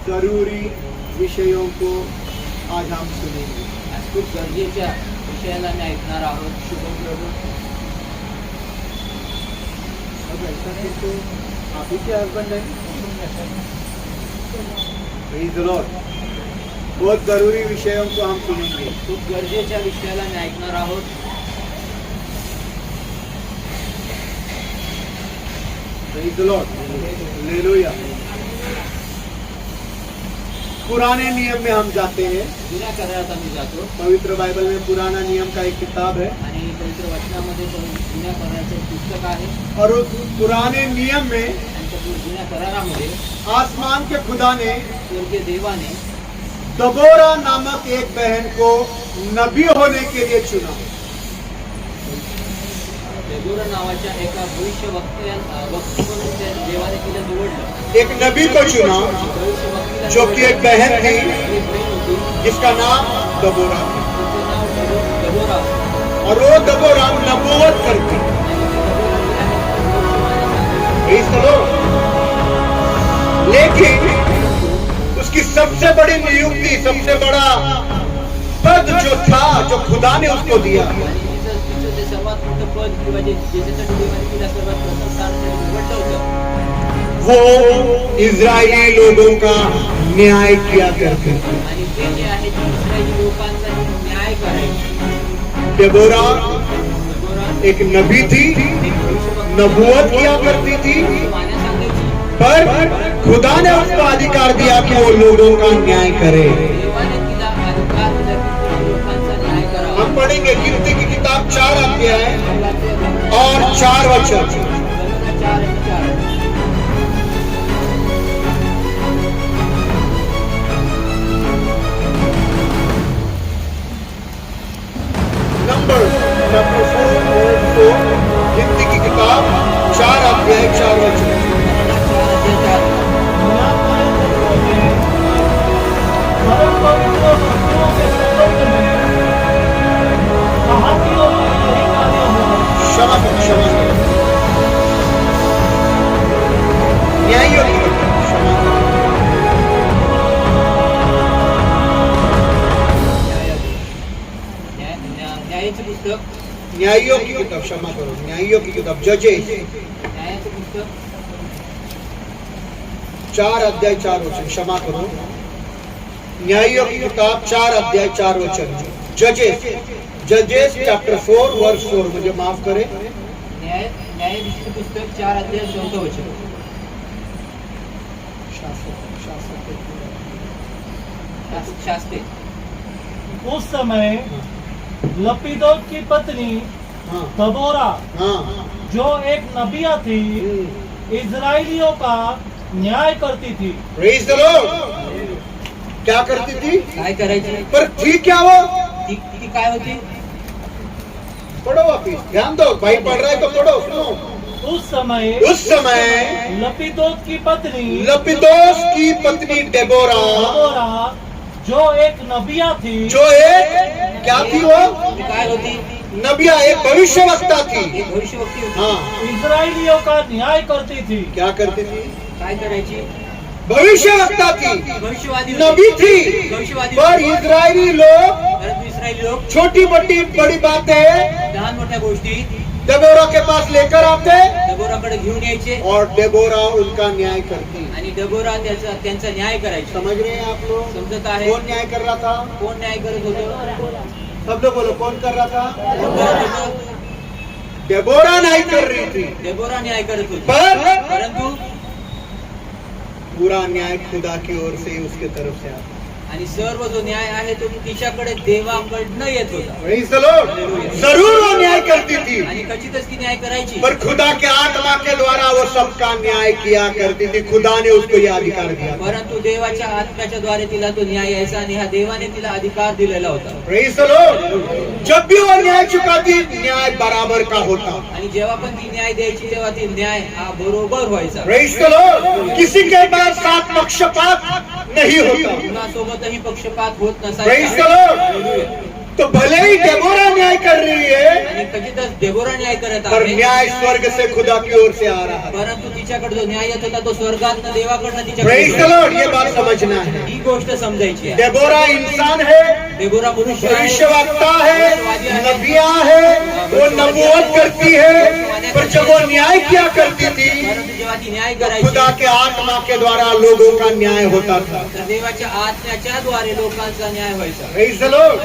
जरूरी विषयों को आज हम सुनेंगे। आज खूप गरजेच्या विषयाला मी ऐकणार आहोत. शुभम प्रभू. अब ऐसा है तो आप ही के हस्बैंड है। Praise the Lord. बहुत जरूरी विषयों को हम सुनेंगे। खूप गरजेच्या विषयाला मी ऐकणार आहोत. Praise the Lord. Hallelujah. पुराने नियम में हम जाते हैं। जुन्या करारात आम्ही जातो पवित्र बाइबल में पुराना नियम का एक किताब है आणि पवित्र वचनामध्ये जुन्या कराराचे पुस्तक आहे. और उस पुराने नियम में आणि त्या जुन्या करारामध्ये आसमान के खुदा ने स्वर्गीय देवाने दबोरा नामक एक बहन को नबी होने के लिए चुना। देबोरा नावाच्या एका भविष्यवक्ती म्हणून त्या देवाने तिला निवडलं. एक नबी को चुना भविष्यवक्तीला जो कि एक बहन थी एक बहीण होती. जिसका नाम दबोरा था। तिचं नाव देबोरा. और वो दबोरा नबूवत करती। Praise the Lord. लेकिन उसकी सबसे बड़ी नियुक्ति, सबसे बड़ा पद जो था, जो खुदा ने उसको दिया, तिचं जे सर्वात मोठं पद किंवा ज्याच्यासाठी देवाने तिला सर्वात प्रथम स्थान निवडलं होतं, वो इजरायली लोगों का न्याय किया करते थे। आणि ते जे आहे ते इस्रायली लोकांचा न्याय करायचे. डेबोरा देबोरा एक नबी थी, नबूवत किया करती थी, मान्य सांगायची. पर खुदा ने उसको अधिकार दिया कि वो लोगों का न्याय करे। देवाने तिला अधिकार दिला की तिने लोकांचा न्याय करावा. हम पढ़ेंगे गिनती की किताब 4 अध्याय और 4 वचन। देबोरा 4:4. नंबर चैप्टर 4 गिनती की किताब 4 अध्याय 4 वचन। क्षमा करो, क्षमा करो। न्यायियों की किताब, क्षमा करो। न्यायाचे पुस्तक. न्यायियों की किताब, क्षमा करो, न्यायियों की किताब जजेस न्यायाचे पुस्तक 4 अध्याय 4 वचन। क्षमा करो, न्यायियों की किताब 4 अध्याय 4 वचन। जजेस चैप्टर 4 वर्स 4, मुझे माफ करें। न्यायाधीशाचे पुस्तक 4:4 वचन. शास्त्री. उस समय लपीदोत की पत्नी हाँ दबोरा, हाँ जो एक नबिया थी, इजराइलियों का न्याय करती थी. Praise the Lord. क्या करती थी? काय करायची? पर थी क्या वो? ती काय होती? पढ़ो वापिस, ध्यान दो, भाई पढ़ रहा है तो पढ़ो, सुनो। उस समय लपीदोत की पत्नी लपिदोस की पत्नी डेबोरा, दबोरा, जो एक नबिया थी, जो एक क्या थी वो? ती काय होती? नबिया, एक भविष्यवक्ता थी। एक भविष्यवक्ती होती. हाँ, इजराइलियों का न्याय करती थी. क्या करती थी? काय करायची? भविष्यवक्ता थी, भविष्यवादी होती. नबी थी, भविष्यवादी पर होती. इजरायली लोग परंतु इस्रायली लोक छोटी बड़ी बातें लहान मोठ्या गोष्टी डेबोरा के पास लेकर आते डेबोराकडे घेऊन यायचे और डेबोरा उनका न्याय करती। आणि डेबोरा त्यांचा न्याय करायचा. समझ रहे हैं आप लोग? समजत आहे? कौन न्याय कर रहा था? कोण न्याय करत होतं? सब लोग बोलो, कौन कर रहा था? कोण करत होतं? डेबोरा न्याय कर रही थी, डेबोरा न्याय करत होती. पर परंतु पूरा न्याय खुदा की ओर से उसके तरफ से आता। आणि सर्व जो न्याय आहे तो तिच्याकडे देवाकडनं येत होता. Praise the Lord. जरूर वो न्याय करती थी, आणि खचितच ती न्याय करायची, पर खुदा के आत्मा के द्वारा वो सबका न्याय किया करती थी. खुदा ने उसको ये अधिकार दिया. परंतु देवाच्या आत्म्याच्या द्वारे तिला तो न्याय यायचा आणि ह्या देवाने तिला अधिकार दिलेला होता. Praise the Lord. जब भी वो न्याय चुकाती, न्याय बराबर का होता. आणि जेव्हा पण ती न्याय द्यायची तेव्हा ती न्याय हा बरोबर व्हायचा. Praise the Lord. किसी के पास साथ पक्षपात नहीं होता. कुणासोबतही पक्षपात होत Praise the नसायचा. Lord. तो भले ही डेबोरा न्याय कर रही है, आणि खचितच देबोरा न्याय करत पर आहे, न्याय स्वर्ग से खुदा की ओर से आ रहा है. परंतु तिच्याकडे जो न्याय येत होता तो स्वर्गातनं देवाकडनं Praise the तिच्याकडे. Lord. ये बात समझना है. ही गोष्ट समजायची आहे. डेबोरा इंसान है, देबोरा मनुष्य आहे, भविष्यवक्ता है, नबिया है, वो नबूवत करती है, पर जब वो न्याय किया करती थी, परंतु जेव्हा ती न्याय खुदा करायची के आत्मा के द्वारा लोगों का न्याय होता था. तर देवाच्या आत्म्याच्या द्वारे लोकांचा न्याय व्हायचा. Praise the Lord.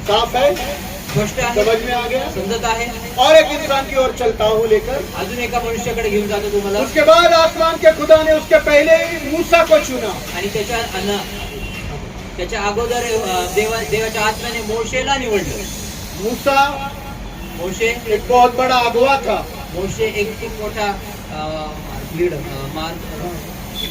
साफ है, गोष्ट आहे, समझ में आ गया. समजत आहे. और एक इंसान की ओर चलता हूँ लेकर. अजून एका मनुष्याकडे घेऊन जातो तुम्हाला. उसके बाद आसमान के खुदा ने उसके पहले मूसा को चुना. आणि त्याच्या अगोदर देवाच्या आत्म्याने मोशेला निवडलं. मूसा मोशे एक बहुत बड़ा अगुवा था. मोशे एक खूप मोठा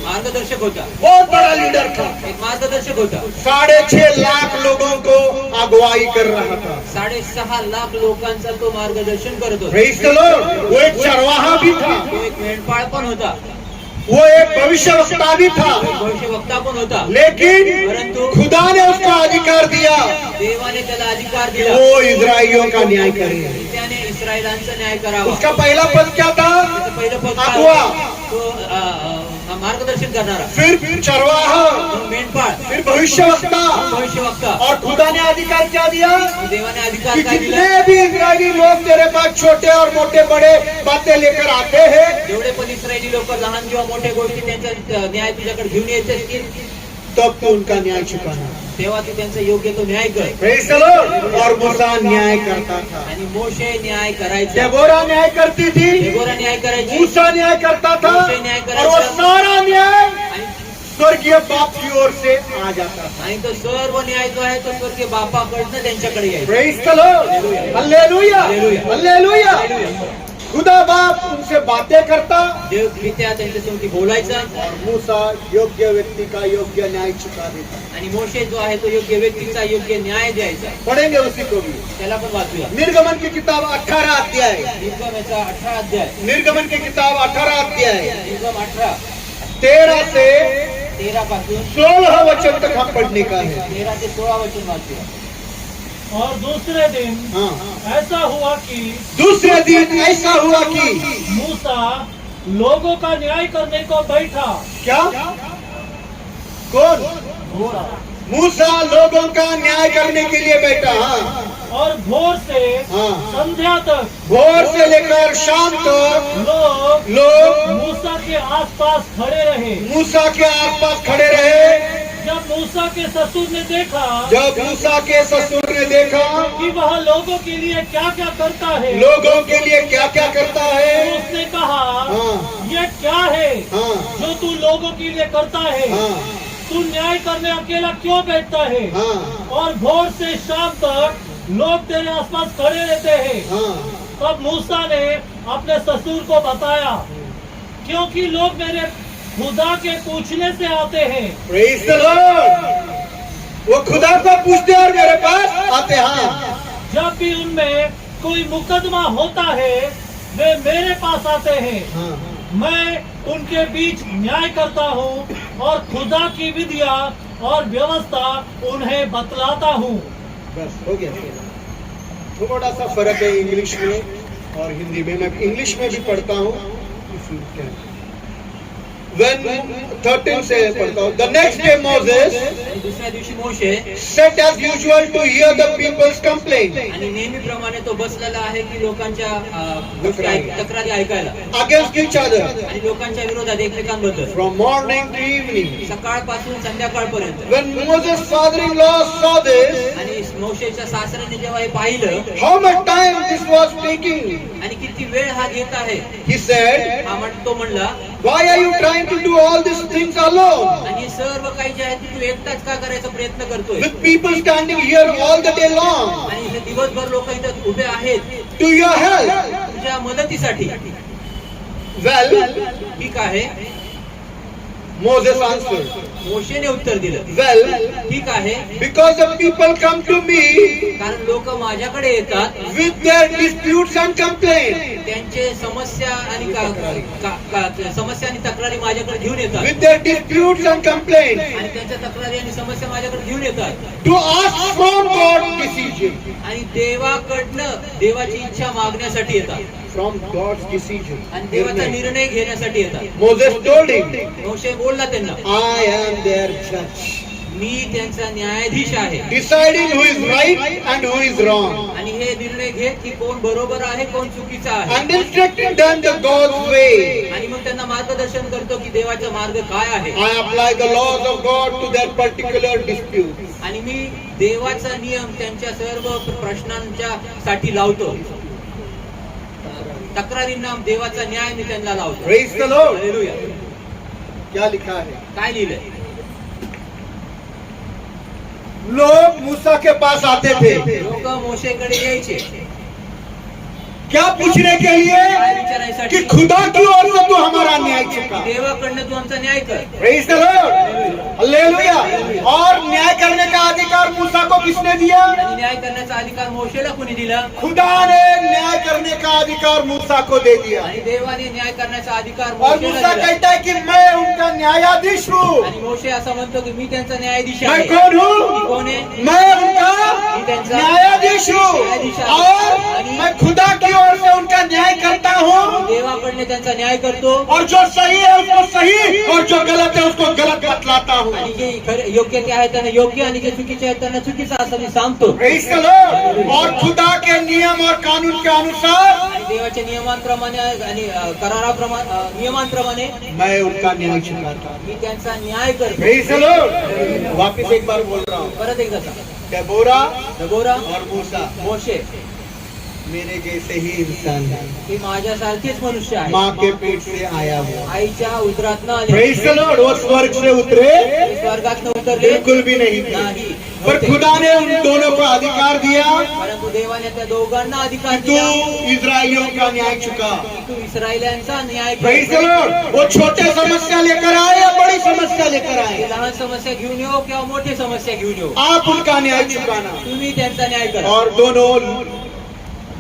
मार्गदर्शक होता. बहुत बड़ा लीडर था. एक मार्गदर्शक होता. 6.5 लाख लोगों को अगुवाई कर रहा था. 6.5 लाख लोकांचा तो मार्गदर्शन करत होता. Praise the Lord. वो एक चरवाहा भी था, तो एक मेंढपाळ पण होता, वो एक भविष्यवक्ता भी था, भविष्यवक्ता पण होता. लेकिन परंतु खुदा ने उसको अधिकार दिया देवाने त्याला अधिकार कि दिला वो इजराइलियों का न्याय करे. त्याने इस्रायलांचा न्याय करावा. उसका पहला पद क्या था? त्याचं पहिलं पद काय अगुवा. होतं? तो मार्गदर्शन करणारा, फिर चरवाहा, मेंढपाळ, फिर भविष्यवक्ता. भविष्यवक्ता. और खुदा ने अधिकार क्या दिया देवाने अधिकार कि काय दिला? जितने भी इजरायली लोग तेरे पास छोटे और मोटे बड़े बातें लेकर आते हैं, जेवढे पण इस्रायली लोक लहान किंवा मोठ्या गोष्टी त्यांचा न्याय तुझ्याकडे घेऊन येत असतील, तब तो उनका न्याय चुकाना. तेव्हा तू त्यांचा योग्य तो न्याय कर. Praise the Lord. और मूसा न्याय करता था. आणि मोशे न्याय करायचा, डेबोरा न्याय करती थी, देबोरा न्याय करायची, मूसा न्याय करता था, मूसा न्याय करायचा. और वो सारा न्याय आणि स्वर्गीय बाप की ओर से आ जाता था. आणि तो सर्व न्याय जो आहे तो स्वर्गीय बापाकडनं त्यांच्याकडे यायचा. Praise the Lord. Hallelujah. Hallelujah. खुदा बाप उनसे बातें करता देव पित्या त्यांच्यासोबत बोलायचा और मूसा योग्य व्यक्ति का योग्य न्याय चुका देता. आणि मोशे जो आहे तो योग्य व्यक्तीचा योग्य न्याय द्यायचा. पढ़ेंगे उसी को भी. त्याला पण वाचूया. निर्गमन की किताब 18 अध्याय. निर्गमाचा 18 अध्याय. निर्गमन की किताब 18 अध्याय निर्गम 18 13 से 13 पासून 16 वचन तक हम पढ़ने का है. 13 ते 16 वचन वाचूया. और दूसरे दिन हाँ. ऐसा हुआ कि दूसरे दिन ऐसा हुआ कि मूसा लोगों का न्याय करने को बैठा. क्या? कौन? घोड़ा. मूसा लोगों का न्याय करने के लिए बैठा. हाँ. और भोर से हाँ. संध्या तक भोर से लेकर शाम तक लोग मूसा के आसपास खड़े रहे. मूसा के आसपास खड़े रहे. जब मूसा के ससुर ने देखा जब मूसा के ससुर ने देखा कि वह लोगों के लिए क्या क्या करता है, लोगों के लिए क्या क्या करता तो है. उसने कहा, हाँ. ये क्या है हाँ. जो तू लोगों के लिए करता है? हाँ. तू न्याय करने अकेला क्यों बैठता है? हाँ. और भोर से शाम तक लोग तेरे आसपास खड़े रहते हैं. हाँ. तब मूसा ने अपने ससुर को बताया, क्योंकि लोग मेरे खुदा के पूछने से आते हैं. Praise the Lord. वो खुदा को पूछते और मेरे पास आते. हाँ. जब भी उनमें कोई मुकदमा होता है वे मेरे पास आते हैं. हाँ. मैं उनके बीच न्याय करता हूँ और खुदा की विधियाँ और व्यवस्था उन्हें बतलाता हूँ. बस हो गया. थोड़ा सा फर्क है इंग्लिश में और हिंदी में. मैं इंग्लिश में भी पढ़ता हूँ. When 13 से पढ़ता हूँ. The next day Moses आणि दुसऱ्या दिवशी मोशे sat as usual to hear the people's complaint आणि नेहमीप्रमाणे तो बसलेला आहे की लोकांच्या गोष्टी तक्रारी ऐकायला against each other आणि लोकांच्या विरोधात एकमेकांबद्दल from morning to evening. सकाळपासून संध्याकाळपर्यंत. When Moses' father-in-law saw this, आणि मोशेच्या सासऱ्याने जेव्हा हे पाहिलं how much time this was taking, आणि किती वेळ हा घेत आहे, he said, तो म्हणला Why are you trying to do all these things alone? आणि सर्व काही जे आहे ते तू एकटाच का करायचा प्रयत्न करतोय? With people standing here all the day long आणि हे दिवसभर लोक इथं उभे आहेत to your help. तुझ्या मदतीसाठी. Well, ठीक आहे, Moses answered, मोशेने उत्तर दिलं. well, ठीक आहे, because the people come to me कारण लोक माझ्याकडे येतात with their disputes and complaints, त्यांचे समस्या आणि समस्या आणि तक्रारी माझ्याकडे घेऊन येतात with their disputes and complaints, आणि त्यांच्या तक्रारी आणि समस्या माझ्याकडे घेऊन येतात to ask from God decision. आणि देवाकडनं देवाची इच्छा मागण्यासाठी येतात From God's decision. आणि देवाचा निर्णय घेण्यासाठी येतात. Moses told him, मोशे बोलला त्यांना, I am their judge, मी त्यांचा न्यायाधीश आहे deciding who is right and who is wrong, आणि हे निर्णय घेत की कोण बरोबर आहे कोण चुकीचा आहे and instructing them the God's way. आणि मग त्यांना मार्गदर्शन करतो की देवाचा मार्ग काय आहे. I apply the laws of God to their particular disputes. आणि मी देवाचा नियम त्यांच्या सर्व प्रश्नांच्या साठी लावतो. तक्रारींना देवाचा न्याय मी त्यांना लावतो. Praise the Lord. हालेलुया. क्या लिखा है? काय लिहिलंय? लोग मूसा के पास आते थे लोक मोशेकडे यायचे क्या पूछने के काय लिए विचारायसाठी कि खुदा की ओर से तू हमारा न्याय चुका. देवाकडनं तू आमचा न्याय कर. Praise the Lord. हालेलुया. और न्याय करने का अधिकार मूसा को किसने दिया? आणि न्याय करण्याचा अधिकार मोशेला कुणी दिला? खुदा ने न्याय करने का अधिकार मूसा को दे दिया. आणि देवाने न्याय करण्याचा अधिकार और मोशेला मूसा दिला. कहता है कि मैं उनका न्यायाधीश हूँ. आणि मोशे असं म्हणतो की मी त्यांचा न्यायाधीश मैं आहे. कौन मी हूँ? कोण आहे? मैं उनका न्यायाधीश हूँ और मैं खुदा की ओर से उनका न्याय करता हूँ. देवाकडनं त्यांचा न्याय करतो और जो सही है उसको सही और जो गलत है उसको गलत बतलाता हूँ. आणि जे योग्य ते आहे त्यांना योग्य आणि जे चुकीचे आहेत त्यांना चुकीचं असं मी सांगतो. Praise the Lord. और खुदा के नियम और कानून के अनुसार आणि देवाच्या नियमांप्रमाणे आणि कराराप्रमाणे नियमांप्रमाणे मैं उनका न्याय चुकाता हूँ. मी त्यांचा न्याय करतो. Praise the Lord. वापिस एक बार बोल रहा हूँ. परत एकदा सांग. डेबोरा दबोरा और मूसा मोशे मेरे जैसे ही इंसान है, हे माझ्यासारखेच मनुष्य आहे. माँ के पेट से आया हुआ. आईच्या उदरातनं आले. Praise the Lord. वो स्वर्ग से उतरे ते स्वर्गातनं उतरले बिल्कुल भी नहीं थे. नाही. पर खुदा ने उन दोनों को अधिकार दिया परंतु देवाने त्या दोघांना अधिकार तू दिला इस्राएलियों का न्याय चुका. की तू इस्रायल्यांचा न्याय Praise the कर. Lord. वो छोटे समस्या लेकर आए या बड़ी समस्या लेकर ते आए, लहान समस्या घेऊन येऊ किंवा मोठी समस्या घेऊन येऊ आप उनका न्याय चुकाना. तुम्ही त्यांचा न्याय करा. और दोनों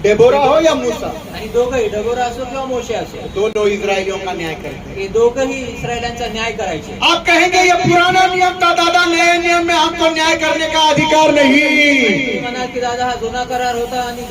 डेबोरा हो या मूसा, आणि दोघंही डबोरा असो किंवा मोशे असो दोनों इस्राएलियों का न्याय करते. हे दोघंही इस्रायलांचा न्याय करायचे. आप कहेंगे ये पुराना नियम था दादा, नए नियम में हमको न्याय करने का अधिकार नहीं. तुम्ही म्हणाल की दादा हा जुना करार होता आणि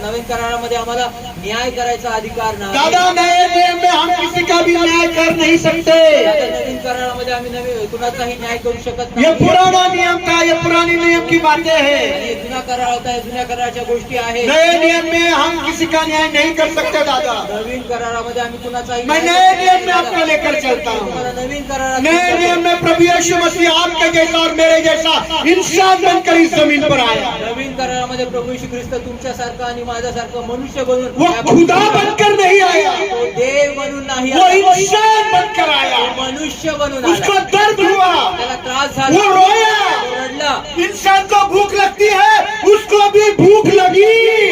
नवीन करारामध्ये आम्हाला न्याय करायचा अधिकार नाही. दादा नए नियम में हम किसी का भी न्याय कर नहीं सकते. दादा, नवीन करारामध्ये आम्ही कुणाचाही न्याय करू शकत ये नाही. पुराना नियम था, ये पुराने नियम की बातें हैं. आणि जुना करार होता हे जुन्या कराराच्या गोष्टी आहेत. नए नियम में हम किसी का न्याय नहीं कर सकते दादा. नवीन करारामध्ये आम्ही कुणाचाही मैं न्याय नए करू नियम शकत में नाही. आपको लेकर चलता हूँ. तुम्हाला नवीन करारात नए नियम में प्रभु यीशु मसीह आपके जैसा और मेरे जैसा इंसान बनकर इस जमीन पर आया. नवीन करारामध्ये प्रभू यीशु ख्रिस्त तुमच्यासारखं आणि माझ्यासारखं मनुष्य बनून वो खुदा बनकर नहीं आया, तो देव बनून नाही वो आला. इंसान बनकर आया. तो मनुष्य बनून उसको आला. दर्द हुआ, त्याला त्रास वो झाला, रोया. तो रडला. इंसान को भूख लगती है, उसको भी भूख लगी.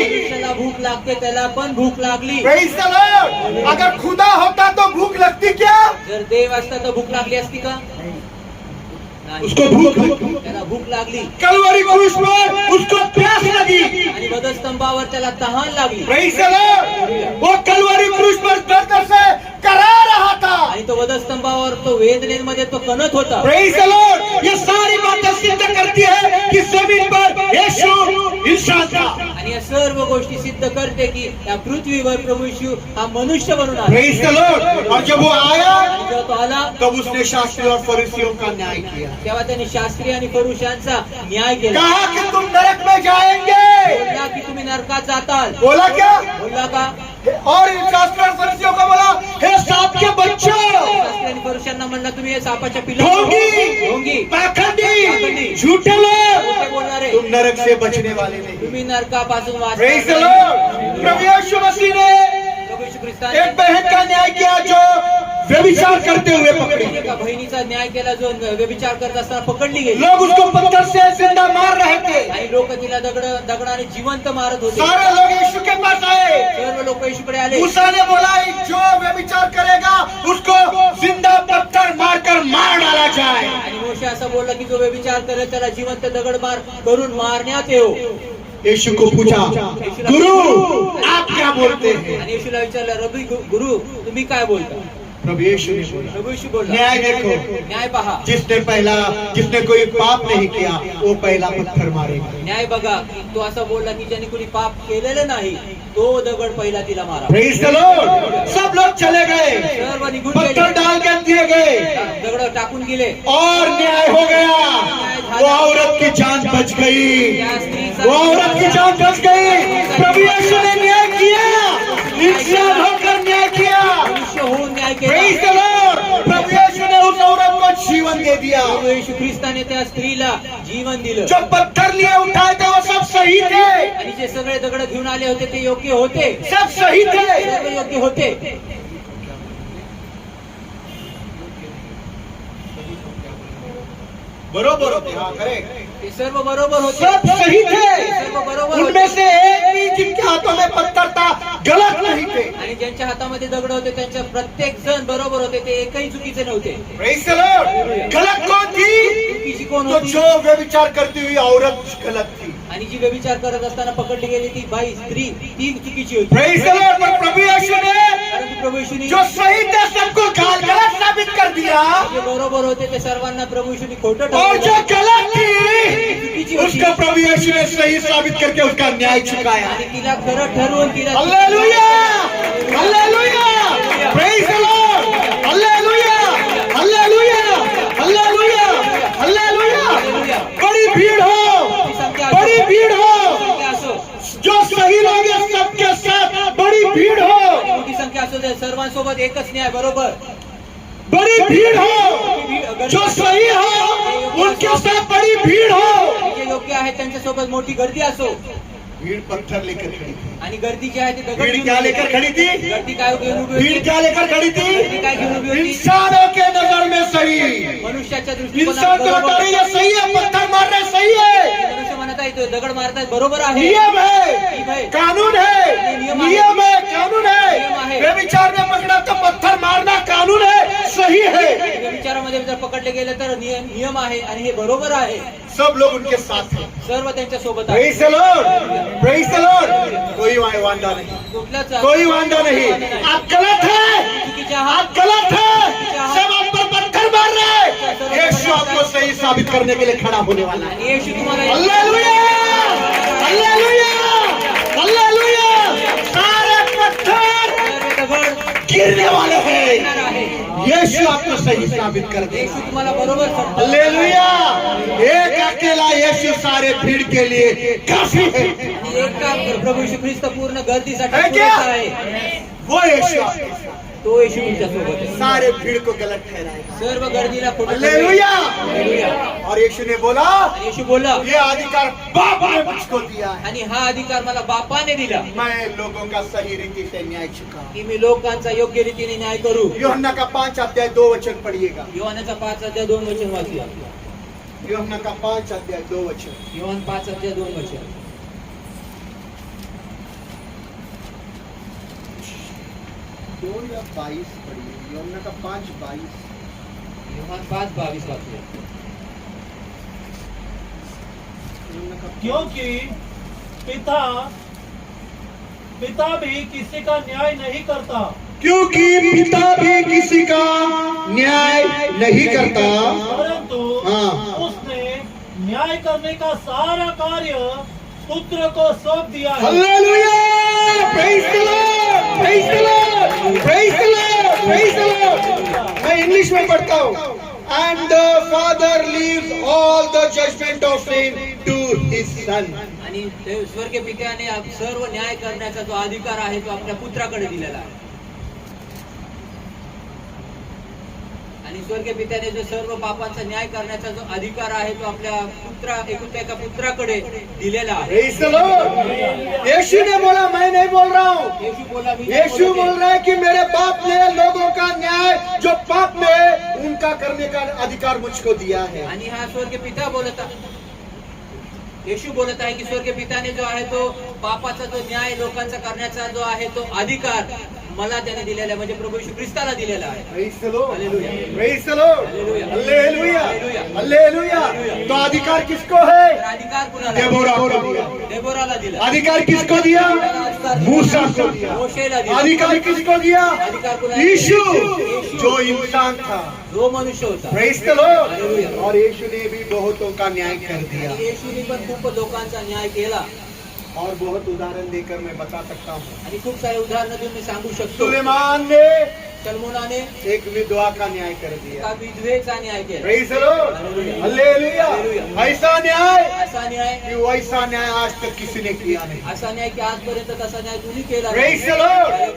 मनुष्याला भूख लागते त्याला पण भूख लागली. Praise the Lord. अगर खुदा होता तो भूख लगती क्या? जर देव असता तर भूख लागली असती का? नाही. उसको भूख लगी. त्याला भूख लागली कलवरी क्रूस पर उसको प्यास लगी. आणि वधस्तंभावर त्याला तहान लागली. Praise the Lord. वो कलवरी क्रूस पर दर्द से करा रहा था. आणि तो वधस्तंभावर तो वेदनेमध्ये तो कणत होता. Praise the Lord. ये सारी बातें सिद्ध करती है कि जमीन पर यीशु इंसान था. आणि या सर्व गोष्टी सिद्ध करते की या पृथ्वीवर प्रभू येशू हा मनुष्य बनून आला. Praise the Lord. और जब वो आया आणि जेव्हा तो आला तब उसने शास्त्री और फरीसियों का न्याय किया. तेव्हा त्यांनी शास्त्री आणि फरुशांचा न्याय केला. कहा कि तुम नरक में जाएंगे. बोलला की तुम्ही नरकात जाताल. बोला क्या? बोलला का? और इन शास्त्री और फरीसियों को बोला, हे सांप के बच्चों, शास्त्री आणि फरुशांना म्हणला तुम्ही हे सापाच्या ढोंगी, ढोंगी पाखंडी, झूठे लोग, खोटे बोलणारे, तुम नरक से बचने वाले नहीं. तुम्ही नरकापासून Praise the वाचणार. Lord. प्रभु यीशु मसीह ने प्रभू येशू ख्रिस्ताने एक बहन का न्याय किया जो व्यभिचार करते हुए पकड़ी गई। एका बहिणीचा न्याय केला जो व्यभिचार करत असताना पकडली गेली लोग उसको पत्थर से जिंदा मार रहे थे। आणि लोक तिला दगडाने जिवंत मारत होते। सारे लोग यीशु के पास आए। सर्व लोक येशूकडे आले। मूसा ने बोला जो व्यभिचार करेगा उसको जिंदा पत्थर मारकर मार डाला जाए। आणि मोशे असं बोलला की जो व्यभिचार करेल त्याला जिवंत दगड मार करून मारण्यात येऊ। यीशु को पूछा गुरु आप क्या बोलते हैं? आणि येशूला विचारलं रबी गुरु तुम्ही काय बोलता? प्रभु यीशु ने बोला प्रभू येशू बोलला न्याय देखो, न्याय पहा। जिसने कोई पाप नहीं किया वो पहला पत्थर मारेगा। न्याय बघा तो असं बोलला की ज्याने कोणी पाप केलेलं नाही तो दगड पहिला तिला मारा। Praise the Lord. सब लोग चले गए, सर्व निघून पत्थर गेले, डाल के दिए गए दगड टाकून गेले और न्याय हो गया। वो औरत की जान बच गई, वो औरत की जान बच गई। प्रभु यीशु ने न्याय किया, इंसान होकर न्याय किया। मनुष्य होऊन न्याय केला। Praise the Lord. प्रभु यीशु ने उस औरत को जीवन दे दिया। प्रभू येशू ख्रिस्ताने त्या स्त्रीला जीवन दिलं। जो पत्थर लिए उठाए थे वो सब सही थे, आणि जे सगळे दगड घेऊन आले होते ते योग्य होते, सब सही थे। सर्व योग्य होते। बरोबर होते, हाँ करेक्ट, ते सर्व बरोबर होते, सब सही थे। सर्व बरोबर उनमें होते। से एक भी जिनके हाथों में पत्थर था गलत नहीं थे। आणि ज्यांच्या हातामध्ये दगड होते त्यांच्या प्रत्येक जण बरोबर होते, ते एकही चुकीचे नव्हते। Praise the Lord. गलत कौन थी? चुकीची कोण तो होती? जो व्यभिचार करती हुई औरत गलत थी। आणि जी व्यभिचार करत असताना पकडली गेली ती बाई स्त्री ती चुकीची होती। Praise the Lord. पर प्रभु यीशु ने परंतु प्रभु येशूने जो सही थे सबको गलत साबित कर दिया, जे बरोबर होते ते सर्वांना प्रभु येशूने खोटं और जो ठरवलं गलत थी उसको प्रभु यीशु ने सही साबित करके उसका न्याय चुकाया। आणि तिला खरं ठरवून तिला hallelujah, hallelujah, praise the Lord, hallelujah, hallelujah, hallelujah, hallelujah. बड़ी भीड़ हो, बड़ी भीड हो, संख्या असो, जो सही लोग हैं सबके साथ बड़ी भीड़ हो, मोठी संख्या असो त्या सर्वांसोबत एकच न्याय बरोबर। बड़ी भीड़ हो, जो सही हो उनके साथ बड़ी भीड़ हो। जे योग्य आहे त्यांच्यासोबत मोठी गर्दी असो। भीड़ पत्थर लेकर खड़ी थी। आणि गर्दी जी आहे ती दगड भीड़ घेऊन क्या उभी लेकर होती। खड़ी थी? गर्दी काय घेऊन उभी भीड़ होती? क्या लेकर खड़ी गर्दी थी? काय घेऊन उभी होती? इंसानों के नजर में सही, मनुष्याच्या इंसान दृष्टिकोनात को बता बरोबर रही है सही है, पत्थर मारना सही है, मनुष्य म्हणत आहे तो दगड मारतायत बरोबर आहे, नियम है, कानून है, नियम है, कानून है। व्यभिचार में पकड़ा तो पत्थर मारना कानून है, सही है। विचारामध्ये जर पकडले गेले तर नियम आहे आणि हे बरोबर आहे। सब लोग उनके साथ हैं। सर्व त्यांच्या सोबत आहे। Praise the Lord, praise the Lord. कोई वांदा नहीं, कुठलाच कोई वांदा नहीं। आप गलत है, चुकीचे आहात, आप गलत है, सब आप पर पत्थर मार रहे हैं। यीशु आपको सही साबित करने के लिए खड़ा होने वाला है। आणि येशू तुम्हाला हालेलुया, हालेलुया, हालेलुया। सारे पत्थर दगड गिरने वाले हैं। आहे। यीशु आपको सही साबित कर देगा। येशू तुम्हाला बरोबर सांगतो। हालेलुया। एक अकेला यीशु सारे भीड़ के लिए काफी है। आणि एक का प्रभू येशू ख्रिस्त पूर्ण गर्दीसाठी है क्या? पुरेसा आहे। वो यीशु आपके साथ, तो येशू तुमच्या सोबत आहे। सारे भीड़ को गलत ठहराएगा। सर्व गर्दीला खोटं हालेलुया। हालेलुया। और यीशु ने बोला येशू बोलला ये अधिकार बाप ने मुझको दिया है, आणि हा अधिकार मला बापाने दिला मैं लोगों का सही रीति से न्याय चुका। की मी लोकांचा योग्य रीतीने न्याय करू। यूहन्ना का 5 अध्याय 2 वचन पढ़िएगा। योहानाचा 5 अध्याय 2 वचन वाचूया। यूहन्ना का 5 अध्याय 2 वचन। योहान 5 अध्याय 2 वचन। 2 या 22 पढ़िए। यूहन्ना का 5:22। योहान 5:22 वाचूया। यूहन्ना का क्योंकि पिता भी किसी का न्याय नहीं करता, क्योंकि पिता भी किसी का न्याय नहीं करता, परंतु हाँ। उसने न्याय करने का सारा कार्य पुत्र को सौंप दिया है। Hallelujah, praise the Lord, praise the Lord, praise the Lord, praise the Lord. मैं इंग्लिश में पढ़ता हूँ। And the Father leaves all the judgment of sin to His Son. आणि स्वर्गीय पित्याने सर्व न्याय करण्याचा जो अधिकार आहे तो आपल्या पुत्राकडे दिलेला आहे। आणि स्वर्गीय पित्याने जो सर्व पापांचा न्याय करण्याचा जो अधिकार आहे तो आपल्या एका पुत्राकडे दिलेला आहे। Praise the Lord. यीशु ने बोला, मैं नहीं बोल रहा हूँ। येशू बोला, मी यीशु बोल रहा है कि मेरे बाप ने लोगों का न्याय करने का अधिकार मुझको दिया है. आणि हा स्वर्गीय पिता बोलत येशू बोलत आहे की स्वर्गीय पिताने जो आहे तो पापाचा जो न्याय लोकांचा करण्याचा जो आहे तो अधिकार मला त्याने दिलेला आहे, म्हणजे प्रभू येशू ख्रिस्ताला दिलेला आहे. Praise the Lord. Hallelujah. Praise the Lord. Hallelujah. Hallelujah. Hallelujah. Hallelujah. Hallelujah. तो अधिकार किसको है? तर अधिकार कुणाला डेबोरा को दिया. डेबोराला दिला, अधिकार किसको दिया? मूसा को दिया. मोशेला दिला. अधिकार किसको दिया? अधिकार कुणाला? यीशु यीशु. जो इंसान था. जो मनुष्य होता. Praise the Lord. Hallelujah. और यीशु ने भी बहुतों का न्याय कर दिया. आणि येशूने पण खूप लोकांचा न्याय केला. और बहुत उदाहरण देकर मैं बता सकता हूँ. आणि खूप सारे उदाहरणं देऊन मी सांगू शकतो. सुलेमान ने सलमोनाने एक विधवा का न्याय कर दिया. एका विधवेचा न्याय केला. Praise the Lord. Hallelujah. Hallelujah. Hallelujah. ऐसा न्याय असा न्याय कि वैसा न्याय आज तक किसी ने किया नहीं. असा न्याय की आजपर्यंत तसा न्याय कुणी केला Praise नाही. the Lord.